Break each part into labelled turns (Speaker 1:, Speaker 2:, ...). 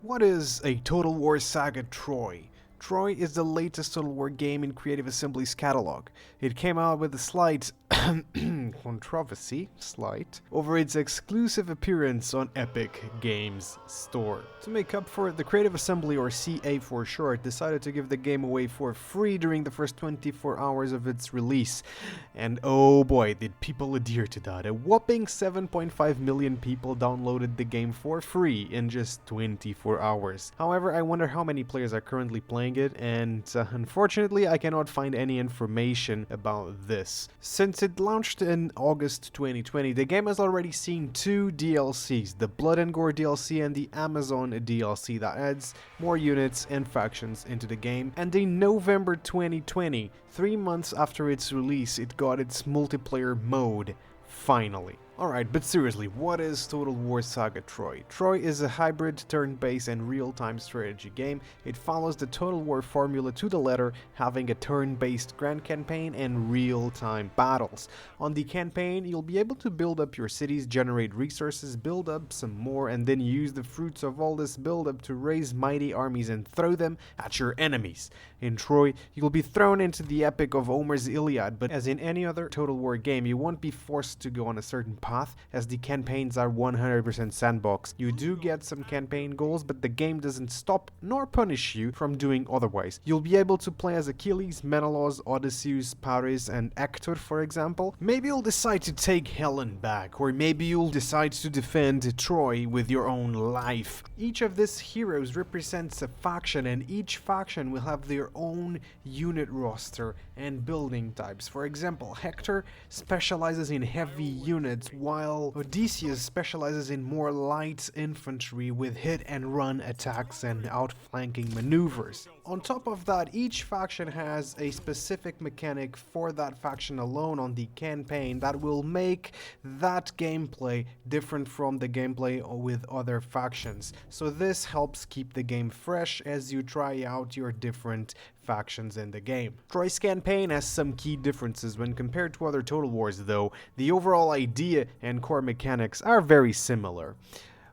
Speaker 1: What is a Total War Saga Troy? Troy is the latest Total War game in Creative Assembly's catalog. It came out with a slight controversy, over its exclusive appearance on Epic Games Store. To make up for it, the Creative Assembly, or CA for short, decided to give the game away for free during the first 24 hours of its release. And oh boy, did people adhere to that. A whopping 7.5 million people downloaded the game for free in just 24 hours. However, I wonder how many players are currently playing it, and unfortunately I cannot find any information about this. Since it launched in August 2020, the game has already seen 2 DLCs, the Blood and Gore DLC and the Amazon DLC that adds more units and factions into the game. And in November 2020, 3 months after its release, it got its multiplayer mode, finally. Alright, but seriously, what is Total War Saga Troy? Troy is a hybrid turn-based and real-time strategy game. It follows the Total War formula to the letter, having a turn-based grand campaign and real-time battles. On the campaign, you'll be able to build up your cities, generate resources, build up some more, and then use the fruits of all this build-up to raise mighty armies and throw them at your enemies. In Troy, you'll be thrown into the epic of Homer's Iliad, but as in any other Total War game, you won't be forced to go on a certain path, as the campaigns are 100% sandbox. You do get some campaign goals, but the game doesn't stop nor punish you from doing otherwise. You'll be able to play as Achilles, Menelaus, Odysseus, Paris, and Hector, for example. Maybe you'll decide to take Helen back, or maybe you'll decide to defend Troy with your own life. Each of these heroes represents a faction, and each faction will have their own unit roster and building types. For example, Hector specializes in heavy units, while Odysseus specializes in more light infantry with hit and run attacks and outflanking maneuvers. On top of that, each faction has a specific mechanic for that faction alone on the campaign that will make that gameplay different from the gameplay with other factions. So this helps keep the game fresh as you try out your different factions in the game. Troy's campaign has some key differences when compared to other Total Wars, though. The overall idea and core mechanics are very similar.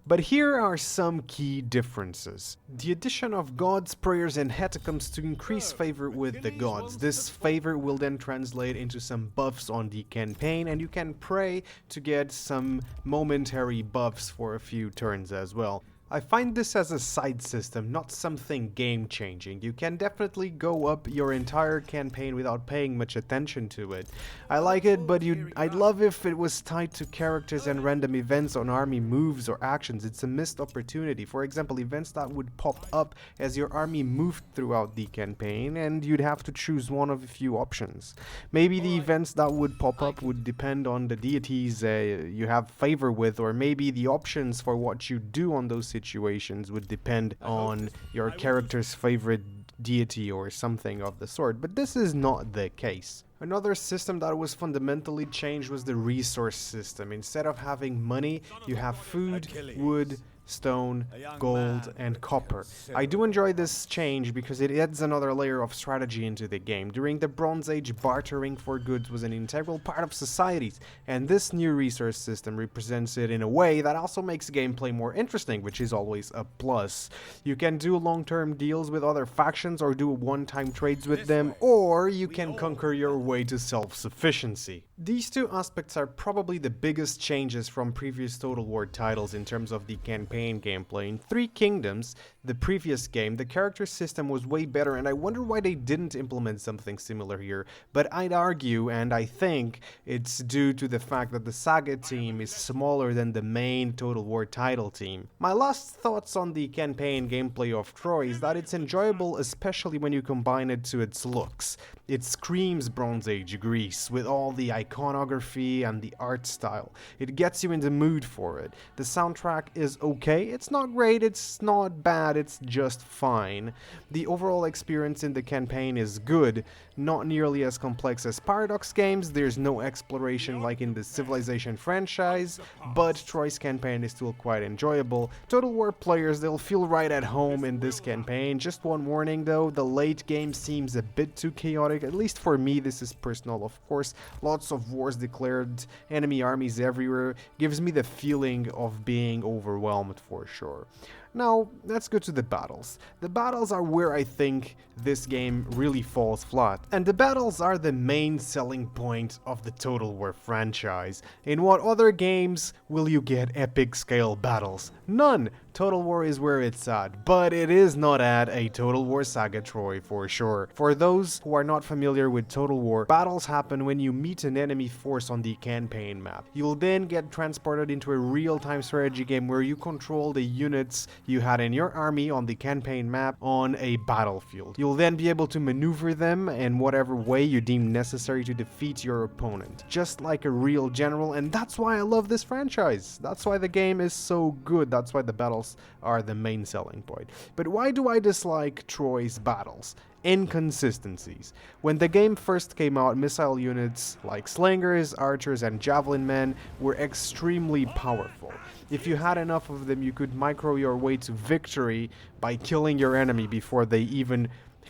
Speaker 1: But here are some key differences. The addition of gods, prayers, and hecatombs to increase favor with the gods. This favor will then translate into some buffs on the campaign, and you can pray to get some momentary buffs for a few turns as well. I find this as a side system, not something game-changing. You can definitely go up your entire campaign without paying much attention to it. I like it, but I'd love if it was tied to characters and random events on army moves or actions. It's a missed opportunity. For example, events that would pop up as your army moved throughout the campaign, and you'd have to choose one of a few options. Maybe the events that would pop up would depend on the deities you have favor with, or maybe the options for what you do on those situations would depend on your character's favorite deity or something of the sort, but this is not the case. Another system that was fundamentally changed was the resource system. Instead of having money, you have food, wood, stone, gold, and copper. I do enjoy this change because it adds another layer of strategy into the game. During the Bronze Age, bartering for goods was an integral part of societies, and this new resource system represents it in a way that also makes gameplay more interesting, which is always a plus. You can do long-term deals with other factions or do one-time trades with them, or you can conquer your way to self-sufficiency. These two aspects are probably the biggest changes from previous Total War titles in terms of the campaign gameplay. In Three Kingdoms, the previous game, the character system was way better, and I wonder why they didn't implement something similar here. But I'd argue, and I think it's due to the fact that the Saga team is smaller than the main Total War title team. My last thoughts on the campaign gameplay of Troy is that it's enjoyable, especially when you combine it to its looks. It screams Bronze Age Greece with all the iconography and the art style. It gets you in the mood for it. The soundtrack is okay. It's not great, it's not bad, it's just fine. The overall experience in the campaign is good, not nearly as complex as Paradox games. There's no exploration like in the Civilization franchise, but Troy's campaign is still quite enjoyable. Total War players, they'll feel right at home in this campaign. Just one warning though, the late game seems a bit too chaotic like. At least for me, this is personal, of course. Lots of wars declared, enemy armies everywhere, gives me the feeling of being overwhelmed for sure. Now, let's go to the battles. The battles are where I think this game really falls flat. And the battles are the main selling point of the Total War franchise. In what other games will you get epic scale battles? None! Total War is where it's at, but it is not at a Total War Saga Troy for sure. For those who are not familiar with Total War, battles happen when you meet an enemy force on the campaign map. You'll then get transported into a real-time strategy game where you control the units you had in your army on the campaign map on a battlefield. You'll then be able to maneuver them in whatever way you deem necessary to defeat your opponent, just like a real general, and that's why I love this franchise. That's why the game is so good. That's why the battles are the main selling point. But why do I dislike Troy's battles? Inconsistencies. When the game first came out, missile units like slingers, archers, and javelin men were extremely powerful. If you had enough of them, you could micro your way to victory by killing your enemy before they even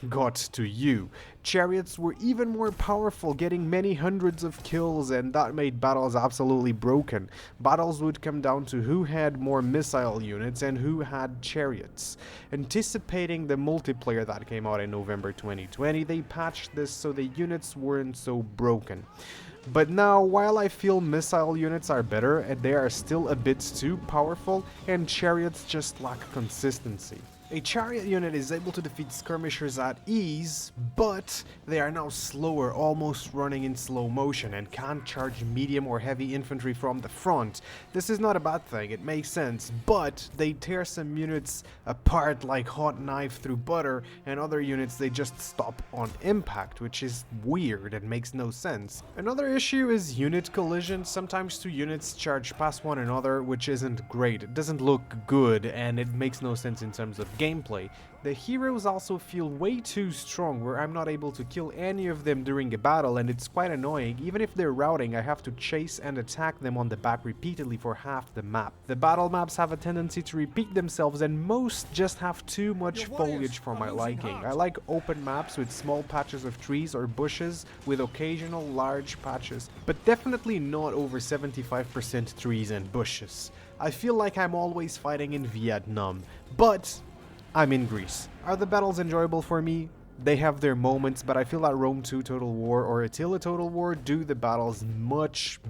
Speaker 1: got to you. Chariots were even more powerful, getting many hundreds of kills, and that made battles absolutely broken. Battles would come down to who had more missile units and who had chariots. Anticipating the multiplayer that came out in November 2020, they patched this so the units weren't so broken. But now, while I feel missile units are better, and they are still a bit too powerful, and chariots just lack consistency. A chariot unit is able to defeat skirmishers at ease, but they are now slower, almost running in slow motion, and can't charge medium or heavy infantry from the front. This is not a bad thing, it makes sense, but they tear some units apart like hot knife through butter, and other units they just stop on impact, which is weird and makes no sense. Another issue is unit collision. Sometimes two units charge past one another, which isn't great. It doesn't look good, and it makes no sense in terms of gameplay. The heroes also feel way too strong, where I'm not able to kill any of them during a battle, and it's quite annoying. Even if they're routing, I have to chase and attack them on the back repeatedly for half the map. The battle maps have a tendency to repeat themselves, and most just have too much foliage for my liking. I like open maps with small patches of trees or bushes with occasional large patches, but definitely not over 75% trees and bushes. I feel like I'm always fighting in Vietnam, but I'm in Greece. Are the battles enjoyable for me? They have their moments, but I feel that Rome 2 Total War or Attila Total War do the battles much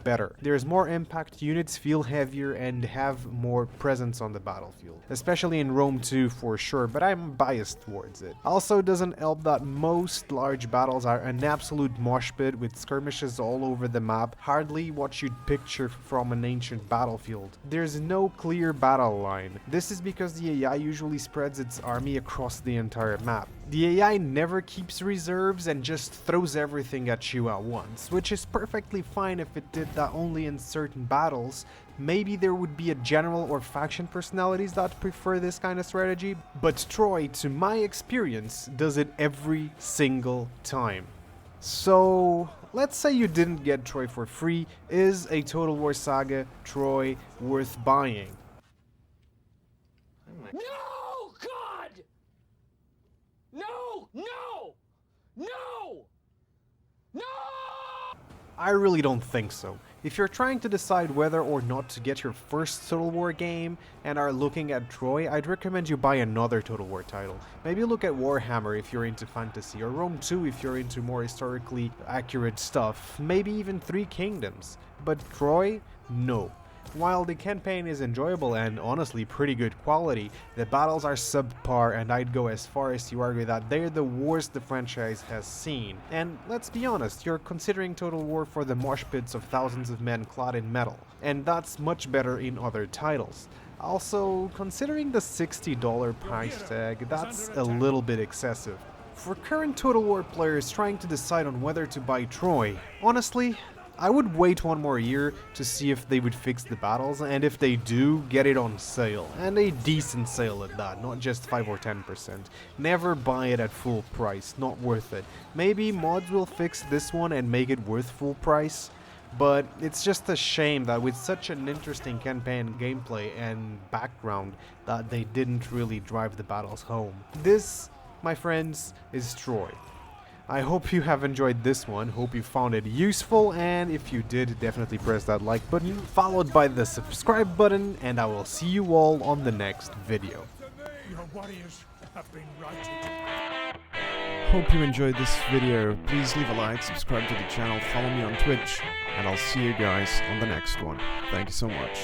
Speaker 1: better. There's more impact, units feel heavier, and have more presence on the battlefield. Especially in Rome 2 for sure, but I'm biased towards it. Also doesn't help that most large battles are an absolute mosh pit with skirmishes all over the map, hardly what you'd picture from an ancient battlefield. There's no clear battle line. This is because the AI usually spreads its army across the entire map. The AI never keeps reserves and just throws everything at you at once, which is perfectly fine if it did that only in certain battles. Maybe there would be a general or faction personalities that prefer this kind of strategy, but Troy, to my experience, does it every single time. So, let's say you didn't get Troy for free. Is a Total War Saga Troy worth buying?
Speaker 2: No, God! No! No! No! No!
Speaker 1: I really don't think so. If you're trying to decide whether or not to get your first Total War game and are looking at Troy, I'd recommend you buy another Total War title. Maybe look at Warhammer if you're into fantasy, or Rome 2 if you're into more historically accurate stuff, maybe even Three Kingdoms. But Troy? No. While the campaign is enjoyable and honestly pretty good quality, the battles are subpar, and I'd go as far as to argue that they're the worst the franchise has seen. And let's be honest, you're considering Total War for the mosh pits of thousands of men clad in metal, and that's much better in other titles. Also, considering the $60 price tag, that's a little bit excessive. For current Total War players trying to decide on whether to buy Troy, honestly, I would wait one more year to see if they would fix the battles, and if they do, get it on sale. And a decent sale at that, not just 5 or 10%. Never buy it at full price, not worth it. Maybe mods will fix this one and make it worth full price, but it's just a shame that with such an interesting campaign gameplay and background that they didn't really drive the battles home. This, my friends, is Troy. I hope you have enjoyed this one, hope you found it useful, and if you did, definitely press that like button, followed by the subscribe button, and I will see you all on the next video.
Speaker 3: Your warriors have been righted.
Speaker 4: Hope you enjoyed this video. Please leave a like, subscribe to the channel, follow me on Twitch, and I'll see you guys on the next one. Thank you so much.